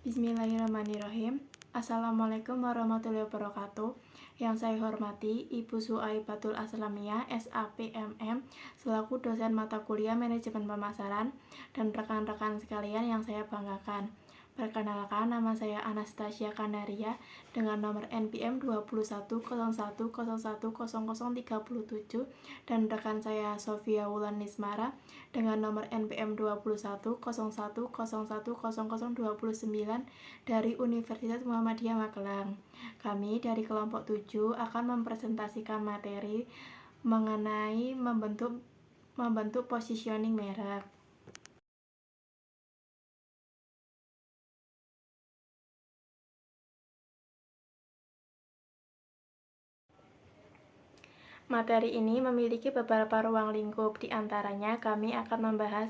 Bismillahirrahmanirrahim. Assalamualaikum warahmatullahi wabarakatuh. Yang saya hormati Ibu Suaibatul Aslamiyah, SAPMM, selaku dosen mata kuliah Manajemen Pemasaran, dan rekan-rekan sekalian yang saya banggakan. Perkenalkan, nama saya Anastasia Kanaria dengan nomor NPM 2101010037 dan rekan saya Sofia Wulan Nismara dengan nomor NPM 2101010029 dari Universitas Muhammadiyah Magelang. Kami dari kelompok 7 akan mempresentasikan materi mengenai membentuk positioning merek. Materi ini memiliki beberapa ruang lingkup, di antaranya kami akan membahas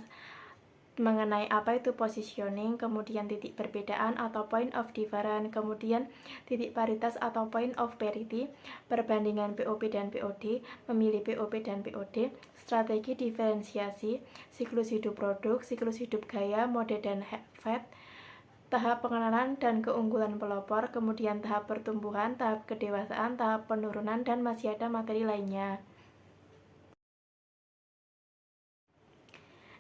mengenai apa itu positioning, kemudian titik perbedaan atau point of difference, kemudian titik paritas atau point of parity, perbandingan POP dan POD, memilih POP dan POD, strategi diferensiasi, siklus hidup produk, siklus hidup gaya, mode dan fat, tahap pengenalan dan keunggulan pelopor, kemudian tahap pertumbuhan, tahap kedewasaan, tahap penurunan, dan masih ada materi lainnya.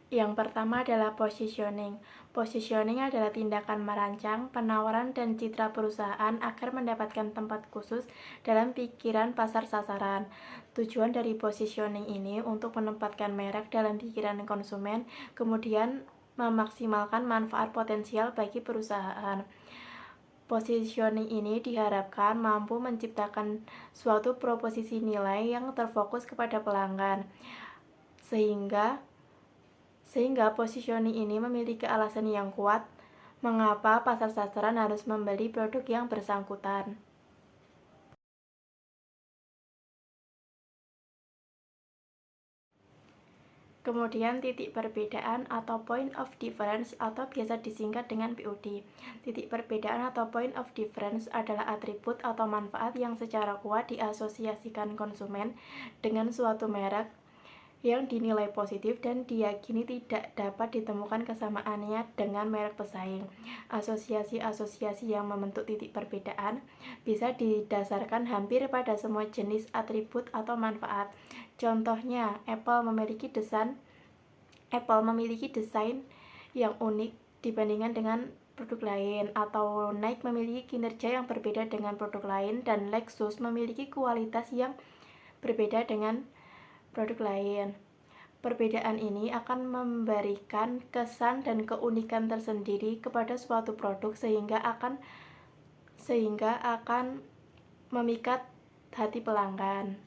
Yang pertama adalah positioning. Positioning adalah tindakan merancang, penawaran, dan citra perusahaan agar mendapatkan tempat khusus dalam pikiran pasar sasaran. Tujuan dari positioning ini untuk menempatkan merek dalam pikiran konsumen, kemudian memaksimalkan manfaat potensial bagi perusahaan. Positioning ini diharapkan mampu menciptakan suatu proposisi nilai yang terfokus kepada pelanggan, sehingga positioning ini memiliki alasan yang kuat mengapa pasar sasaran harus membeli produk yang bersangkutan. Kemudian titik perbedaan atau point of difference atau biasa disingkat dengan POD. Titik perbedaan atau point of difference adalah atribut atau manfaat yang secara kuat diasosiasikan konsumen dengan suatu merek yang dinilai positif dan diyakini tidak dapat ditemukan kesamaannya dengan merek pesaing. Asosiasi-asosiasi yang membentuk titik perbedaan bisa didasarkan hampir pada semua jenis atribut atau manfaat. Contohnya, Apple memiliki desain yang unik dibandingkan dengan produk lain, atau Nike memiliki kinerja yang berbeda dengan produk lain, dan Lexus memiliki kualitas yang berbeda dengan produk lain. Perbedaan ini akan memberikan kesan dan keunikan tersendiri kepada suatu produk sehingga akan memikat hati pelanggan.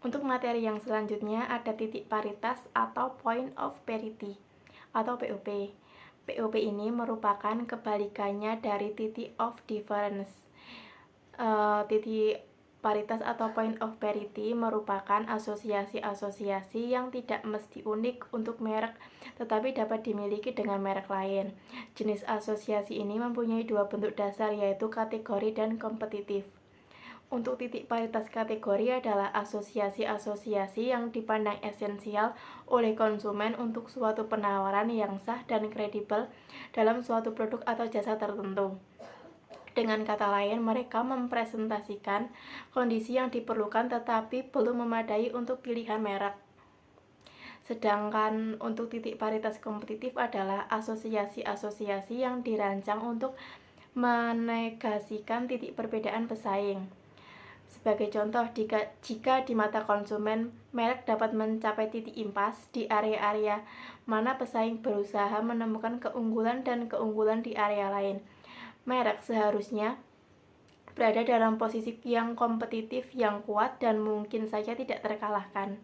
Untuk materi yang selanjutnya ada titik paritas atau point of parity atau POP. POP ini merupakan kebalikannya dari titik of difference. Titik paritas atau point of parity merupakan asosiasi-asosiasi yang tidak mesti unik untuk merek, tetapi dapat dimiliki dengan merek lain. Jenis asosiasi ini mempunyai dua bentuk dasar, yaitu kategori dan kompetitif. Untuk titik paritas kategori adalah asosiasi-asosiasi yang dipandang esensial oleh konsumen untuk suatu penawaran yang sah dan kredibel dalam suatu produk atau jasa tertentu. Dengan kata lain, mereka mempresentasikan kondisi yang diperlukan tetapi belum memadai untuk pilihan merek. Sedangkan untuk titik paritas kompetitif adalah asosiasi-asosiasi yang dirancang untuk menegasikan titik perbedaan pesaing. Sebagai contoh, jika di mata konsumen, merek dapat mencapai titik impas di area-area mana pesaing berusaha menemukan keunggulan dan keunggulan di area lain, merek seharusnya berada dalam posisi yang kompetitif yang kuat dan mungkin saja tidak terkalahkan.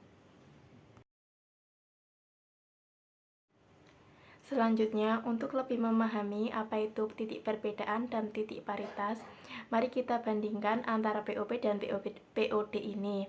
Selanjutnya, untuk lebih memahami apa itu titik perbedaan dan titik paritas, mari kita bandingkan antara POP dan POD ini.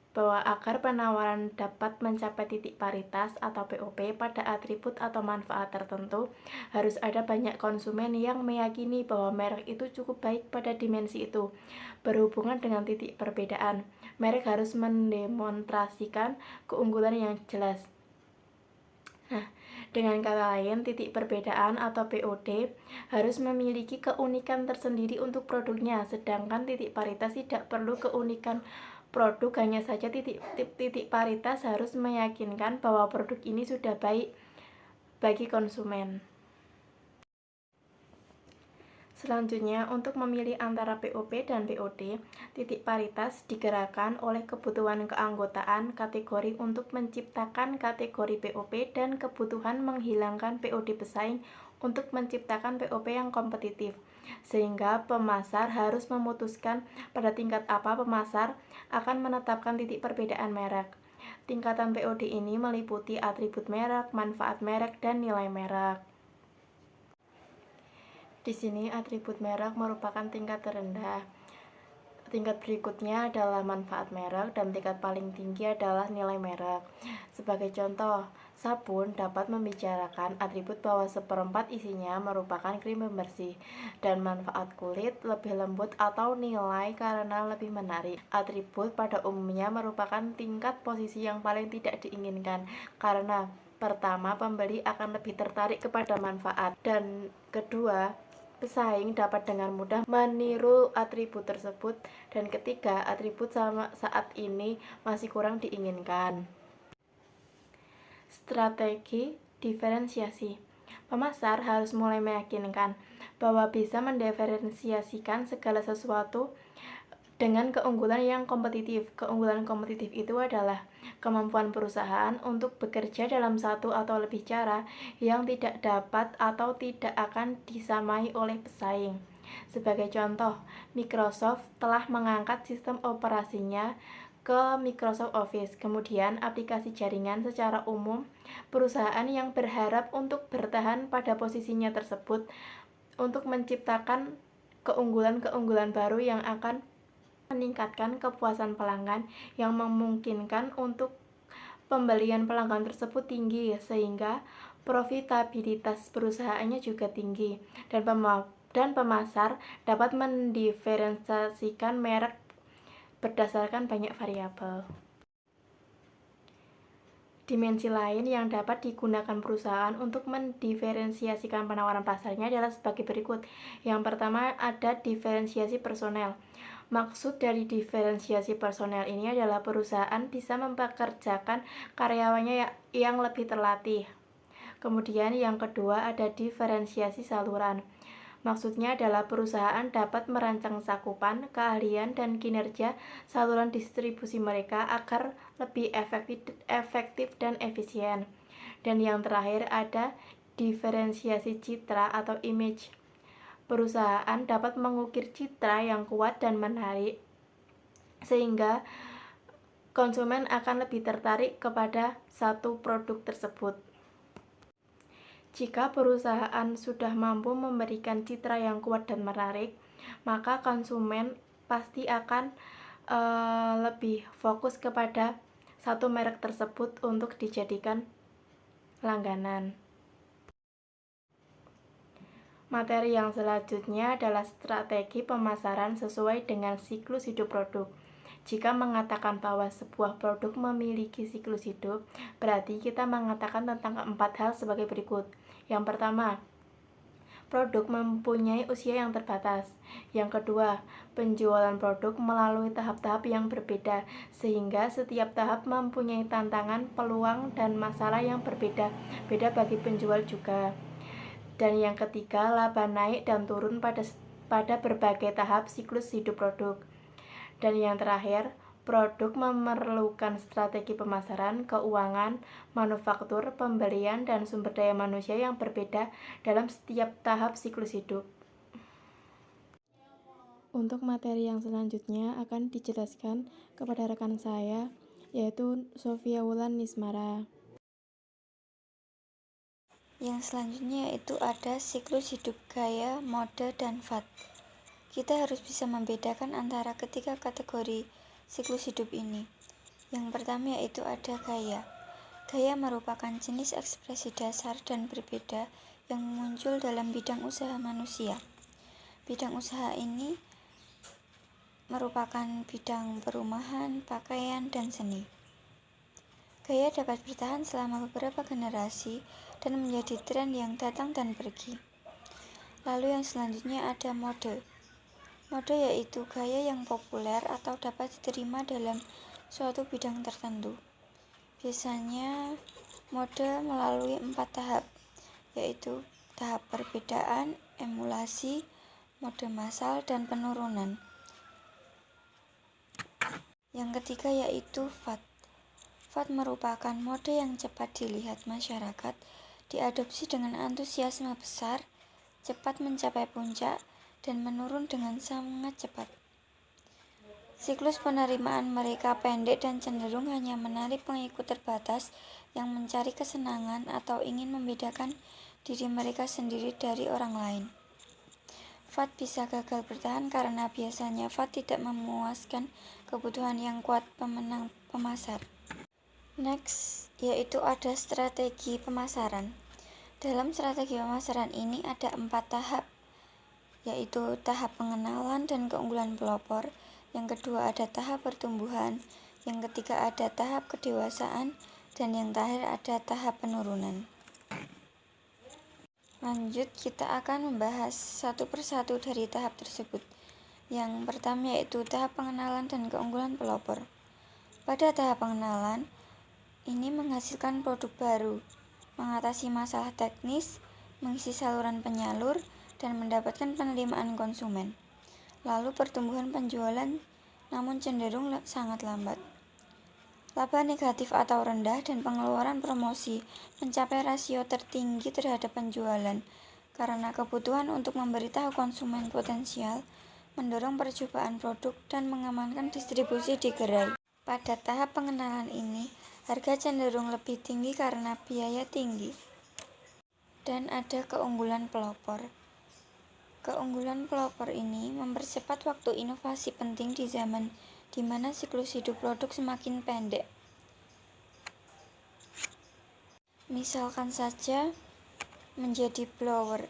Bahwa agar penawaran dapat mencapai titik paritas atau POP pada atribut atau manfaat tertentu, harus ada banyak konsumen yang meyakini bahwa merek itu cukup baik pada dimensi itu. Berhubungan dengan titik perbedaan, merek harus mendemonstrasikan keunggulan yang jelas. Dengan kata lain, titik perbedaan atau POD harus memiliki keunikan tersendiri untuk produknya, sedangkan titik paritas tidak perlu keunikan produk, hanya saja titik paritas harus meyakinkan bahwa produk ini sudah baik bagi konsumen. Selanjutnya, untuk memilih antara POP dan POD, titik paritas digerakkan oleh kebutuhan keanggotaan kategori untuk menciptakan kategori POP dan kebutuhan menghilangkan POD pesaing untuk menciptakan POP yang kompetitif. Sehingga pemasar harus memutuskan pada tingkat apa pemasar akan menetapkan titik perbedaan merek. Tingkatan POD ini meliputi atribut merek, manfaat merek, dan nilai merek. Di sini atribut merek merupakan tingkat terendah. Tingkat berikutnya adalah manfaat merek dan tingkat paling tinggi adalah nilai merek. Sebagai contoh, sabun dapat membicarakan atribut bahwa seperempat isinya merupakan krim pembersih dan manfaat kulit lebih lembut atau nilai karena lebih menarik. Atribut pada umumnya merupakan tingkat posisi yang paling tidak diinginkan karena pertama, pembeli akan lebih tertarik kepada manfaat, dan kedua, pesaing dapat dengan mudah meniru atribut tersebut, dan ketiga, atribut saat ini masih kurang diinginkan. Strategi diferensiasi. Pemasar harus mulai meyakinkan bahwa bisa mendiferensiasikan segala sesuatu dengan keunggulan yang kompetitif. Keunggulan kompetitif itu adalah kemampuan perusahaan untuk bekerja dalam satu atau lebih cara yang tidak dapat atau tidak akan disamai oleh pesaing. Sebagai contoh, Microsoft telah mengangkat sistem operasinya ke Microsoft Office, kemudian aplikasi jaringan secara umum. Perusahaan yang berharap untuk bertahan pada posisinya tersebut untuk menciptakan keunggulan-keunggulan baru yang akan meningkatkan kepuasan pelanggan yang memungkinkan untuk pembelian pelanggan tersebut tinggi, sehingga profitabilitas perusahaannya juga tinggi, dan pemasar dapat mendiferensiasikan merek berdasarkan banyak variabel. Dimensi lain yang dapat digunakan perusahaan untuk mendiferensiasikan penawaran pasarnya adalah sebagai berikut. Yang pertama, ada diferensiasi personel. Maksud dari diferensiasi personel ini adalah perusahaan bisa mempekerjakan karyawannya yang lebih terlatih. Kemudian yang kedua ada diferensiasi saluran. Maksudnya adalah perusahaan dapat merancang cakupan, keahlian, dan kinerja saluran distribusi mereka agar lebih efektif dan efisien. Dan yang terakhir ada diferensiasi citra atau image. Perusahaan dapat mengukir citra yang kuat dan menarik sehingga konsumen akan lebih tertarik kepada satu produk tersebut. Jika perusahaan sudah mampu memberikan citra yang kuat dan menarik, maka konsumen pasti akan lebih fokus kepada satu merek tersebut untuk dijadikan langganan. Materi yang selanjutnya adalah strategi pemasaran sesuai dengan siklus hidup produk. Jika mengatakan bahwa sebuah produk memiliki siklus hidup, berarti kita mengatakan tentang 4 hal sebagai berikut. Yang pertama, produk mempunyai usia yang terbatas. Yang kedua, penjualan produk melalui tahap-tahap yang berbeda, sehingga setiap tahap mempunyai tantangan, peluang, dan masalah yang berbeda-beda bagi penjual juga. Dan yang ketiga, laba naik dan turun pada berbagai tahap siklus hidup produk. Dan yang terakhir, produk memerlukan strategi pemasaran, keuangan, manufaktur, pembelian, dan sumber daya manusia yang berbeda dalam setiap tahap siklus hidup. Untuk materi yang selanjutnya akan dijelaskan kepada rekan saya, yaitu Sofia Wulan Nismara. Yang selanjutnya yaitu ada siklus hidup gaya, mode, dan fad. Kita harus bisa membedakan antara ketiga kategori siklus hidup ini. Yang pertama yaitu ada gaya. Gaya merupakan jenis ekspresi dasar dan berbeda yang muncul dalam bidang usaha manusia. Bidang usaha ini merupakan bidang perumahan, pakaian, dan seni. Gaya dapat bertahan selama beberapa generasi dan menjadi tren yang datang dan pergi. Lalu yang selanjutnya ada mode. Mode yaitu gaya yang populer atau dapat diterima dalam suatu bidang tertentu. Biasanya mode melalui 4 tahap, yaitu tahap perbedaan, emulasi, mode massal, dan penurunan. Yang ketiga yaitu fad. Fad merupakan mode yang cepat dilihat masyarakat, diadopsi dengan antusiasme besar, cepat mencapai puncak, dan menurun dengan sangat cepat. Siklus penerimaan mereka pendek dan cenderung hanya menarik pengikut terbatas yang mencari kesenangan atau ingin membedakan diri mereka sendiri dari orang lain. Fad bisa gagal bertahan karena biasanya fad tidak memuaskan kebutuhan yang kuat pemenang pemasar. Next, yaitu ada strategi pemasaran. Dalam strategi pemasaran ini ada 4 tahap, yaitu tahap pengenalan dan keunggulan pelopor. Yang kedua ada tahap pertumbuhan, yang ketiga ada tahap kedewasaan, dan yang terakhir ada tahap penurunan. Lanjut, kita akan membahas satu persatu dari tahap tersebut. Yang pertama yaitu tahap pengenalan dan keunggulan pelopor. Pada tahap pengenalan, ini menghasilkan produk baru, mengatasi masalah teknis, mengisi saluran penyalur, dan mendapatkan penerimaan konsumen. Lalu pertumbuhan penjualan namun cenderung sangat lambat. Laba negatif atau rendah dan pengeluaran promosi mencapai rasio tertinggi terhadap penjualan karena kebutuhan untuk memberitahu konsumen potensial, mendorong percobaan produk, dan mengamankan distribusi di gerai. Pada tahap pengenalan ini, harga cenderung lebih tinggi karena biaya tinggi. Dan ada keunggulan pelopor. Keunggulan pelopor ini mempercepat waktu inovasi penting di zaman di mana siklus hidup produk semakin pendek. Misalkan saja menjadi blower,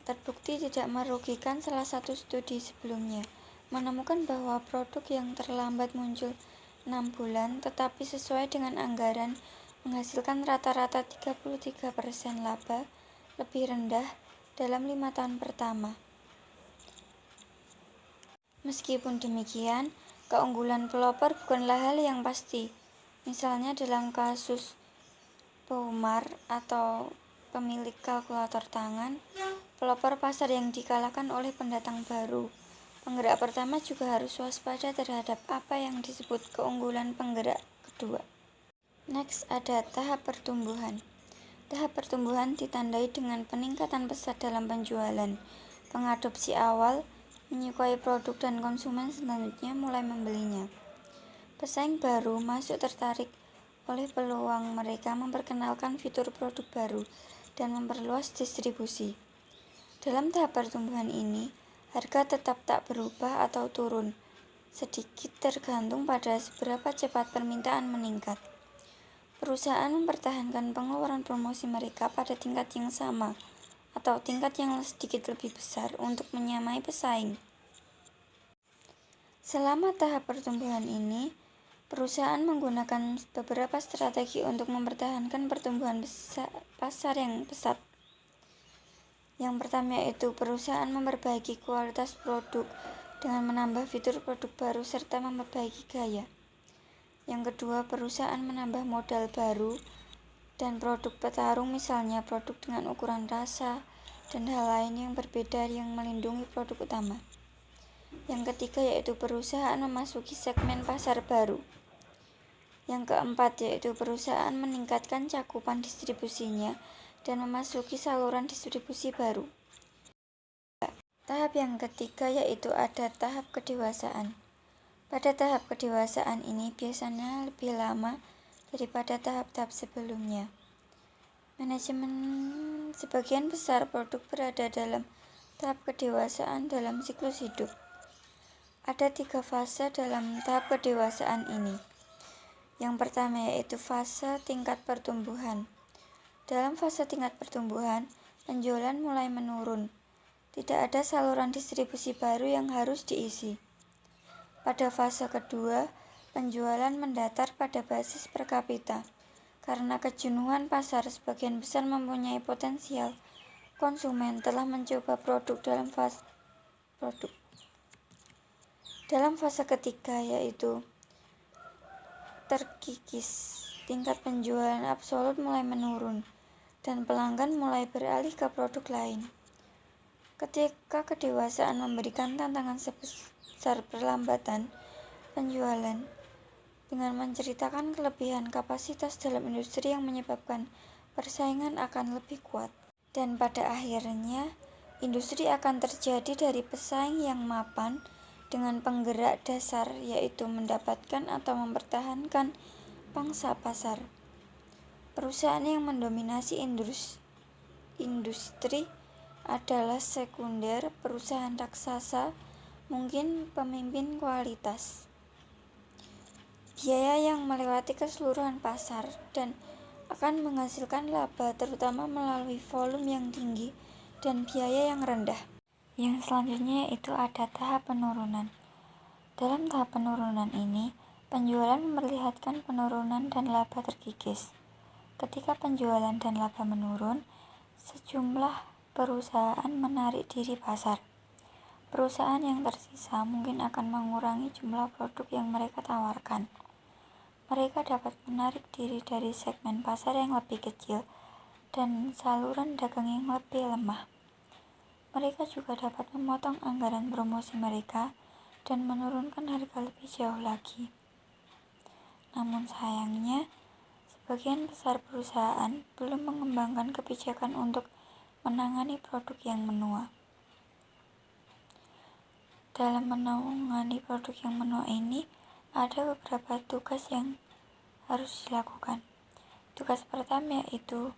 terbukti tidak merugikan. Salah satu studi sebelumnya menemukan bahwa produk yang terlambat muncul 6 bulan tetapi sesuai dengan anggaran menghasilkan rata-rata 33% laba lebih rendah dalam 5 tahun pertama. Meskipun demikian, keunggulan pelopor bukanlah hal yang pasti. Misalnya dalam kasus Baumar atau pemilik kalkulator tangan, pelopor pasar yang dikalahkan oleh pendatang baru. Penggerak pertama juga harus waspada terhadap apa yang disebut keunggulan penggerak kedua. Next, ada tahap pertumbuhan. Tahap pertumbuhan ditandai dengan peningkatan pesat dalam penjualan, pengadopsi awal menyukai produk, dan konsumen selanjutnya mulai membelinya. Pesaing baru masuk tertarik oleh peluang mereka memperkenalkan fitur produk baru dan memperluas distribusi. Dalam tahap pertumbuhan ini, harga tetap tak berubah atau turun, sedikit tergantung pada seberapa cepat permintaan meningkat. Perusahaan mempertahankan pengeluaran promosi mereka pada tingkat yang sama atau tingkat yang sedikit lebih besar untuk menyamai pesaing. Selama tahap pertumbuhan ini, perusahaan menggunakan beberapa strategi untuk mempertahankan pertumbuhan pasar yang pesat. Yang pertama yaitu perusahaan memperbaiki kualitas produk dengan menambah fitur produk baru serta memperbaiki gaya. Yang kedua, perusahaan menambah modal baru dan produk petarung, misalnya produk dengan ukuran rasa dan hal lain yang berbeda yang melindungi produk utama. Yang ketiga yaitu perusahaan memasuki segmen pasar baru. Yang keempat yaitu perusahaan meningkatkan cakupan distribusinya dan memasuki saluran distribusi baru. Tahap yang ketiga yaitu ada tahap kedewasaan. Pada tahap kedewasaan ini biasanya lebih lama daripada tahap-tahap sebelumnya. Sebagian besar produk berada dalam tahap kedewasaan dalam siklus hidup. Ada 3 fase dalam tahap kedewasaan ini. Yang pertama yaitu fase tingkat pertumbuhan. Dalam fase tingkat pertumbuhan, penjualan mulai menurun. Tidak ada saluran distribusi baru yang harus diisi. Pada fase kedua, penjualan mendatar pada basis per kapita. Karena kejenuhan pasar sebagian besar mempunyai potensial, konsumen telah mencoba produk dalam fase ketiga, yaitu terkikis. Tingkat penjualan absolut mulai menurun dan pelanggan mulai beralih ke produk lain. Ketika kedewasaan memberikan tantangan sebesar perlambatan penjualan dengan menceritakan kelebihan kapasitas dalam industri yang menyebabkan persaingan akan lebih kuat. Dan pada akhirnya, industri akan terjadi dari pesaing yang mapan dengan penggerak dasar, yaitu mendapatkan atau mempertahankan pangsa pasar. Perusahaan yang mendominasi industri adalah sekunder, perusahaan raksasa, mungkin pemimpin kualitas. Biaya yang melewati keseluruhan pasar dan akan menghasilkan laba terutama melalui volume yang tinggi dan biaya yang rendah. Yang selanjutnya yaitu ada tahap penurunan. Dalam tahap penurunan ini, penjualan memperlihatkan penurunan dan laba terkikis. Ketika penjualan dan laba menurun, sejumlah perusahaan menarik diri pasar. Perusahaan yang tersisa mungkin akan mengurangi jumlah produk yang mereka tawarkan. Mereka dapat menarik diri dari segmen pasar yang lebih kecil dan saluran dagang yang lebih lemah. Mereka juga dapat memotong anggaran promosi mereka dan menurunkan harga lebih jauh lagi. Namun sayangnya, sebagian besar perusahaan belum mengembangkan kebijakan untuk menangani produk yang menua. Dalam menangani produk yang menua ini, ada beberapa tugas yang harus dilakukan. Tugas pertama yaitu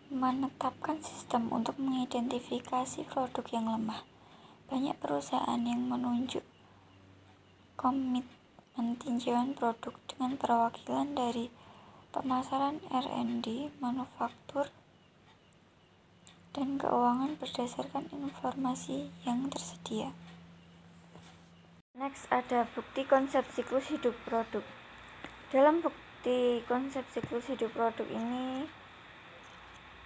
menetapkan sistem untuk mengidentifikasi produk yang lemah. Banyak perusahaan yang menunjuk komitmen tinjauan produk dengan perwakilan dari pemasaran, R&D, manufaktur, dan keuangan berdasarkan informasi yang tersedia. Next ada bukti konsep siklus hidup produk. Dalam bukti konsep siklus hidup produk ini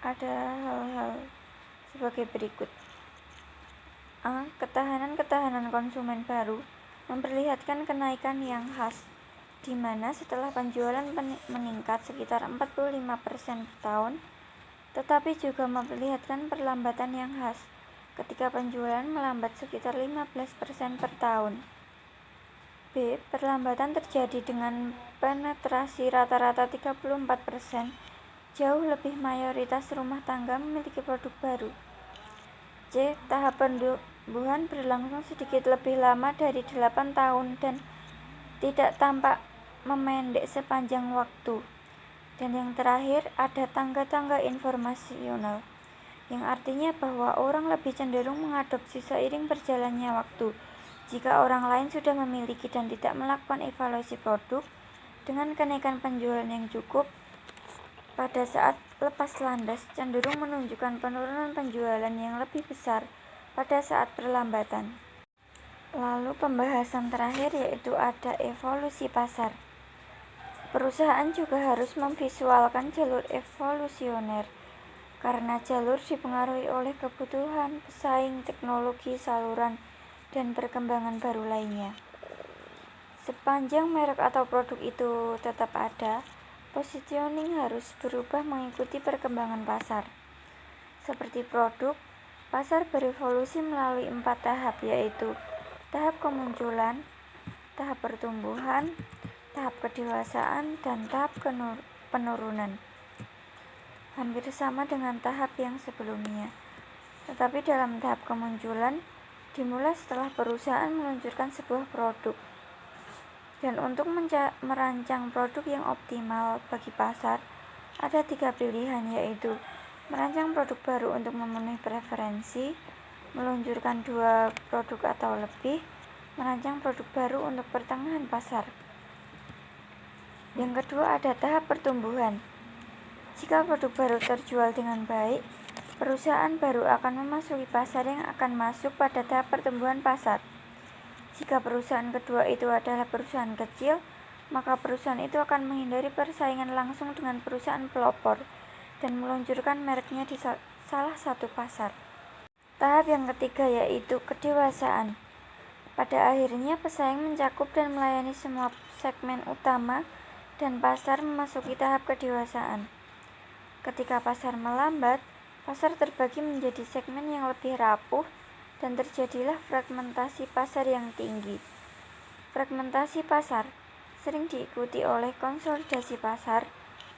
ada hal-hal sebagai berikut. A. Ketahanan konsumen baru memperlihatkan kenaikan yang khas, di mana setelah penjualan meningkat sekitar 45% per tahun, tetapi juga memperlihatkan perlambatan yang khas ketika penjualan melambat sekitar 15% per tahun. B. Perlambatan terjadi dengan penetrasi rata-rata 34%, jauh lebih mayoritas rumah tangga memiliki produk baru. C. Tahap pertumbuhan berlangsung sedikit lebih lama dari 8 tahun dan tidak tampak memendek sepanjang waktu. Dan yang terakhir ada tangga-tangga informasional, yang artinya bahwa orang lebih cenderung mengadopsi seiring berjalannya waktu jika orang lain sudah memiliki dan tidak melakukan evaluasi produk. Dengan kenaikan penjualan yang cukup pada saat lepas landas cenderung menunjukkan penurunan penjualan yang lebih besar pada saat perlambatan. Lalu pembahasan terakhir yaitu ada evolusi pasar. Perusahaan juga harus memvisualkan jalur evolusioner, karena jalur dipengaruhi oleh kebutuhan, pesaing, teknologi, saluran, dan perkembangan baru lainnya. Sepanjang merek atau produk itu tetap ada, positioning harus berubah mengikuti perkembangan pasar. Seperti produk, pasar berevolusi melalui 4 tahap, yaitu tahap kemunculan, tahap pertumbuhan, tahap kedewasaan, dan tahap penurunan. Hampir sama dengan tahap yang sebelumnya. Tetapi dalam tahap kemunculan, dimulai setelah perusahaan meluncurkan sebuah produk. Dan untuk merancang produk yang optimal bagi pasar, ada 3 pilihan, yaitu merancang produk baru untuk memenuhi preferensi, meluncurkan 2 produk atau lebih, merancang produk baru untuk pertengahan pasar. Yang kedua ada tahap pertumbuhan. Jika produk baru terjual dengan baik, perusahaan baru akan memasuki pasar yang akan masuk pada tahap pertumbuhan pasar. Jika perusahaan kedua itu adalah perusahaan kecil, maka perusahaan itu akan menghindari persaingan langsung dengan perusahaan pelopor dan meluncurkan mereknya di salah satu pasar. Tahap yang ketiga yaitu kedewasaan. Pada akhirnya pesaing mencakup dan melayani semua segmen utama dan pasar memasuki tahap kedewasaan. Ketika pasar melambat, pasar terbagi menjadi segmen yang lebih rapuh dan terjadilah fragmentasi pasar yang tinggi. Fragmentasi pasar sering diikuti oleh konsolidasi pasar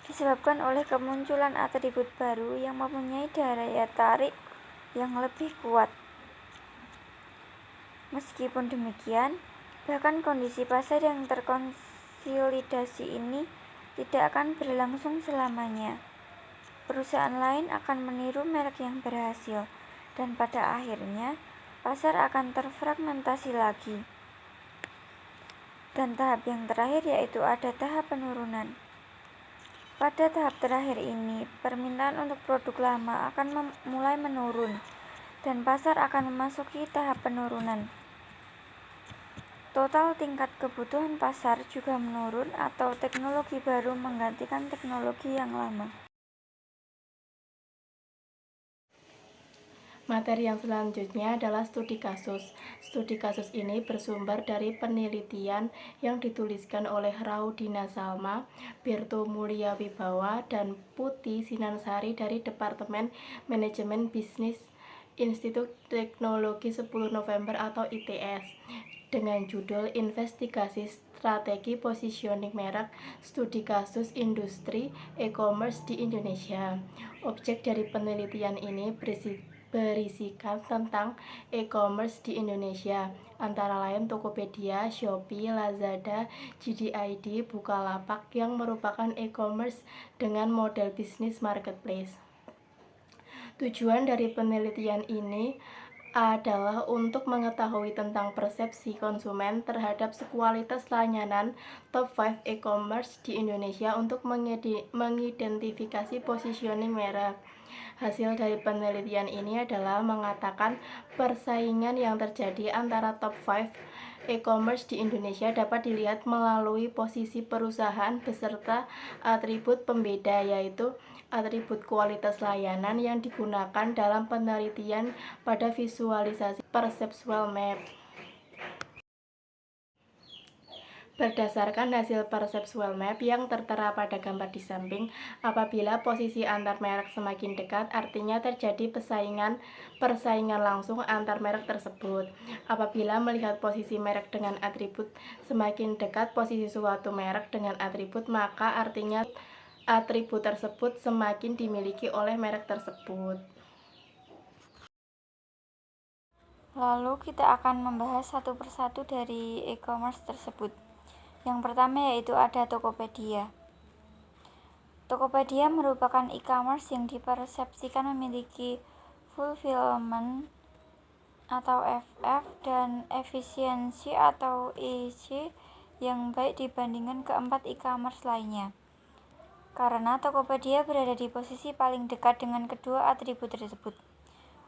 disebabkan oleh kemunculan atribut baru yang mempunyai daya tarik yang lebih kuat. Meskipun demikian, bahkan kondisi pasar yang terkonsolidasi ini tidak akan berlangsung selamanya. Perusahaan lain akan meniru merek yang berhasil, dan pada akhirnya pasar akan terfragmentasi lagi. Dan tahap yang terakhir yaitu ada tahap penurunan. Pada tahap terakhir ini, permintaan untuk produk lama akan mulai menurun, dan pasar akan memasuki tahap penurunan. Total tingkat kebutuhan pasar juga menurun atau teknologi baru menggantikan teknologi yang lama. Materi yang selanjutnya adalah studi kasus. Studi kasus ini bersumber dari penelitian yang dituliskan oleh Raudina Salma, Berto Mulia Wibawa, dan Putih Sinansari dari Departemen Manajemen Bisnis Institut Teknologi 10 November atau ITS dengan judul Investigasi Strategi Positioning Merek Studi Kasus Industri E-commerce di Indonesia. Objek dari penelitian ini berisikan tentang e-commerce di Indonesia, antara lain Tokopedia, Shopee, Lazada, JD.ID, Bukalapak yang merupakan e-commerce dengan model bisnis marketplace. Tujuan dari penelitian ini adalah untuk mengetahui tentang persepsi konsumen terhadap kualitas layanan top 5 e-commerce di Indonesia untuk mengidentifikasi positioning merek. Hasil dari penelitian ini adalah mengatakan persaingan yang terjadi antara top 5 e-commerce di Indonesia dapat dilihat melalui posisi perusahaan beserta atribut pembeda, yaitu atribut kualitas layanan yang digunakan dalam penelitian pada visualisasi perceptual map. Berdasarkan hasil perceptual map yang tertera pada gambar di samping, apabila posisi antar merek semakin dekat, artinya terjadi persaingan langsung antar merek tersebut. Apabila melihat posisi merek dengan atribut semakin dekat posisi suatu merek dengan atribut, maka artinya atribut tersebut semakin dimiliki oleh merek tersebut. Lalu kita akan membahas satu persatu dari e-commerce tersebut. Yang pertama yaitu ada Tokopedia. Tokopedia merupakan e-commerce yang dipersepsikan memiliki fulfillment atau FF dan efisiensi atau EC yang baik dibandingkan keempat e-commerce lainnya. Karena Tokopedia berada di posisi paling dekat dengan kedua atribut tersebut.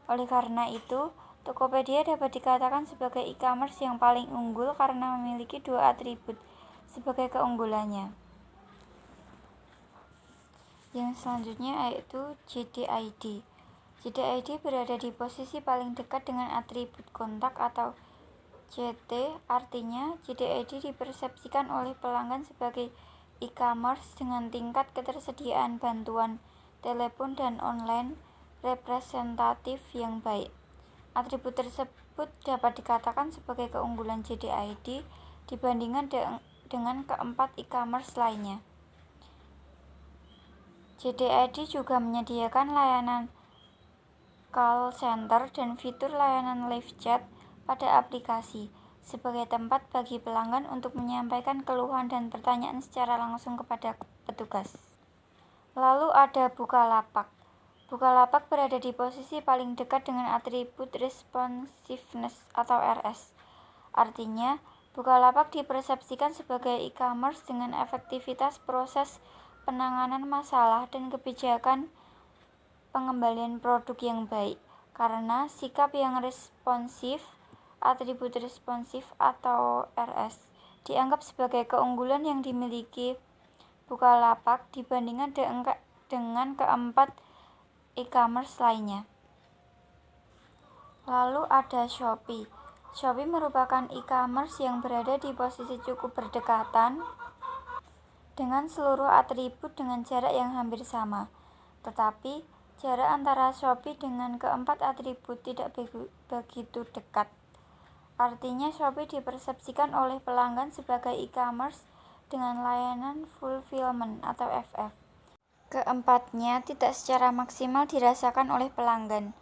Oleh karena itu, Tokopedia dapat dikatakan sebagai e-commerce yang paling unggul karena memiliki dua atribut sebagai keunggulannya. Yang selanjutnya yaitu JD.ID. JD.ID berada di posisi paling dekat dengan atribut kontak atau CT, artinya JD.ID dipersepsikan oleh pelanggan sebagai e-commerce dengan tingkat ketersediaan bantuan telepon dan online representatif yang baik. Atribut tersebut dapat dikatakan sebagai keunggulan JD.ID dibandingkan dengan keempat e-commerce lainnya. JD.ID juga menyediakan layanan call center dan fitur layanan live chat pada aplikasi sebagai tempat bagi pelanggan untuk menyampaikan keluhan dan pertanyaan secara langsung kepada petugas. Lalu ada Bukalapak. Bukalapak berada di posisi paling dekat dengan atribut responsiveness atau RS. Artinya, Bukalapak dipersepsikan sebagai e-commerce dengan efektivitas proses penanganan masalah dan kebijakan pengembalian produk yang baik karena sikap yang responsif, atribut responsif atau RS dianggap sebagai keunggulan yang dimiliki Bukalapak dibandingkan dengan keempat e-commerce lainnya. Lalu ada Shopee. Shopee merupakan e-commerce yang berada di posisi cukup berdekatan dengan seluruh atribut dengan jarak yang hampir sama. Tetapi, jarak antara Shopee dengan keempat atribut tidak begitu dekat. Artinya, Shopee dipersepsikan oleh pelanggan sebagai e-commerce dengan layanan fulfillment atau FF. Keempatnya tidak secara maksimal dirasakan oleh pelanggan.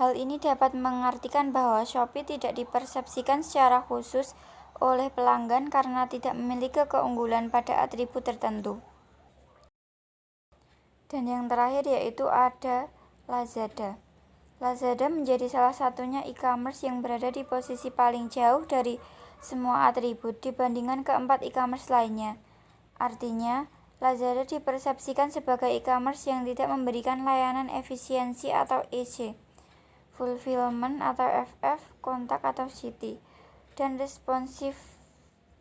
Hal ini dapat mengartikan bahwa Shopee tidak dipersepsikan secara khusus oleh pelanggan karena tidak memiliki keunggulan pada atribut tertentu. Dan yang terakhir yaitu ada Lazada. Lazada menjadi salah satunya e-commerce yang berada di posisi paling jauh dari semua atribut dibandingkan keempat e-commerce lainnya. Artinya, Lazada dipersepsikan sebagai e-commerce yang tidak memberikan layanan efisiensi atau EC, fulfillment atau FF, kontak atau CT, dan responsif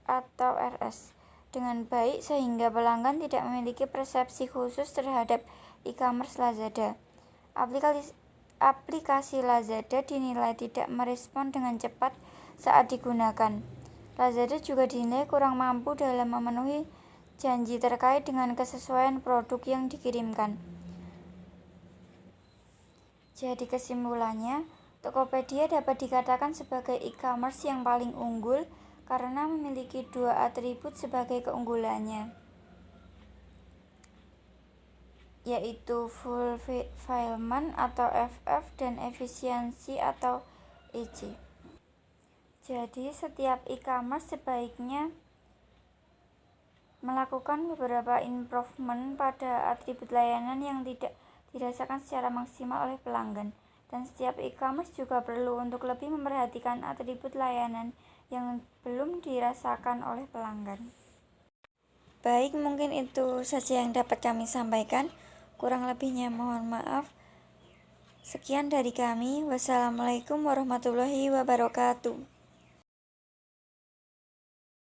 atau RS dengan baik sehingga pelanggan tidak memiliki persepsi khusus terhadap e-commerce Lazada. Aplikasi Lazada dinilai tidak merespon dengan cepat saat digunakan. Lazada juga dinilai kurang mampu dalam memenuhi janji terkait dengan kesesuaian produk yang dikirimkan. Jadi kesimpulannya, Tokopedia dapat dikatakan sebagai e-commerce yang paling unggul karena memiliki dua atribut sebagai keunggulannya, yaitu fulfillment atau FF dan efisiensi atau EC. Jadi setiap e-commerce sebaiknya melakukan beberapa improvement pada atribut layanan yang tidak dirasakan secara maksimal oleh pelanggan, dan setiap e-commerce juga perlu untuk lebih memperhatikan atribut layanan yang belum dirasakan oleh pelanggan. Baik, mungkin itu saja yang dapat kami sampaikan. Kurang lebihnya mohon maaf. Sekian dari kami. Wassalamualaikum warahmatullahi wabarakatuh.